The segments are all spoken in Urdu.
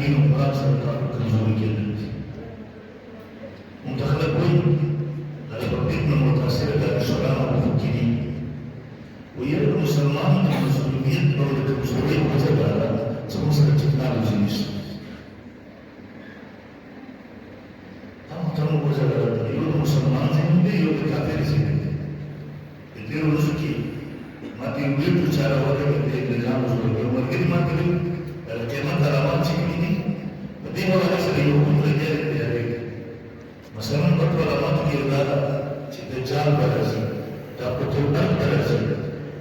دين وقرآن سرطان كمزوري كده منتخلق وين على بقيتنا متأثرة بالشرائع والمفكرين ويرى مسلمان المسلمين دولة كمزوري وتبعها سموسة التكنولوجي kamu berjalan itu musulman sendiri itu kafir sendiri itu rezeki mati udah bicara orang yang dalam musuh mungkin mati kalau kiamat alamat ini tapi orang sering hukum terjadi masalah betul alamat kita cinta jalan berasi dapat tuhan berasi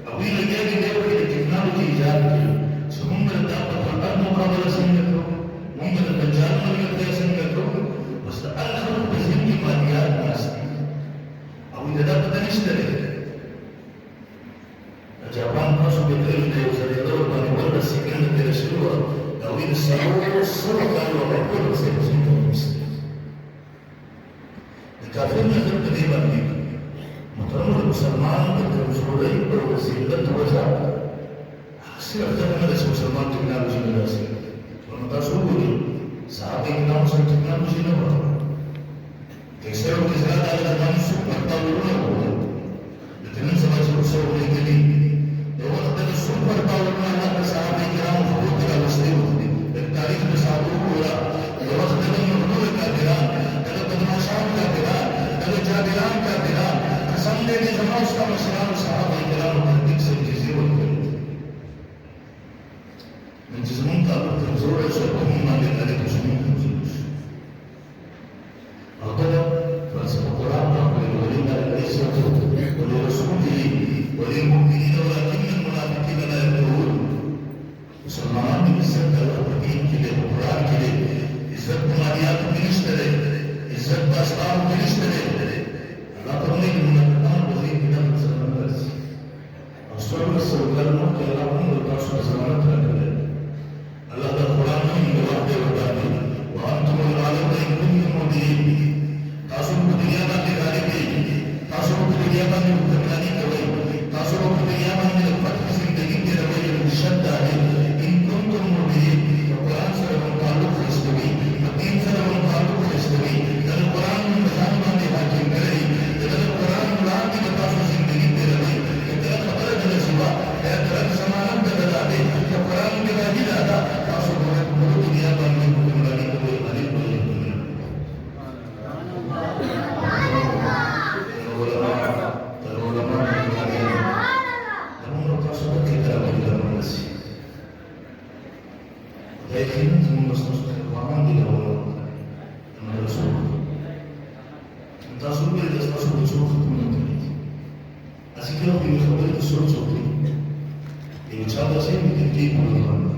apabila jadi dia punya teknologi jadi semua dapat tuhan mukabalah sehingga mungkin berjalan dengan sehingga واستأخر بذمة ماديات الناس أو إذا دابت نشتري الجابان قاسوا بكريم ده وزاد يدور بان يولد السكينة دي رسلوها أو إذا السعور الصورة كانوا وقعوا بسيط بسيطة ومسلم الكافرين يخرب قديما بيك مطرموا المسلمان بدهم سوري وسيلة وزاد سيرة تبنى لسه مسلمان تكنالوجي مداسي ونطاسوا بني صحابي كلام سنت تكنولوجي نور كيسير وكيسير على زمان سوق تطورنا لكن سبب سوق الجديد لو وقت السوق تطورنا هذا صحابي كلام فوق على مسلم التاريخ بسابقه ولا لو وقت النور كبيران لو قدم شام كبيران لو جابران كبيران قسم لي زمان استوى مسلم صحابي كلام تكسر جزيرة من جزمون تابع تنزور يسوقهم ما بين ذلك جزمون تنزوش هكذا فلسفة القرآن ولولينا للإسرة ولرسوله وللمؤمنين ولكن المنافقين لا يفقهون مسلمان من الزكاة والتقين كده القرآن كده الزكاة ماليات من اشتري الزكاة أسلام من اشتري الله تقولي المنافقان وزيد كده مسلمان بس الصورة السوداء الموت يلاقون القرصة زمانة تنكده الله القرآن من وحده وحده وأنتم العالم إن كنتم مؤمنين تاسو په دنیا باندې غالبي تاسو په دنیا باندې حکمراني کوي تاسو په دنیا باندې د فتح زندگی کې روي شد ده ان كنتم مؤمنين القرآن سره تعلق خستوي دین سره تعلق خستوي د قرآن په باندې حاکم کړي د قرآن وړاندې د تاسو زندگی کې روي دا خبره ده سوا دا تر زمانه د دې د قرآن د باندې دا تاسو په دنیا باندې حکمراني کوي Así que lo que me joder es solo sufrir. Y luchando así me sentí por el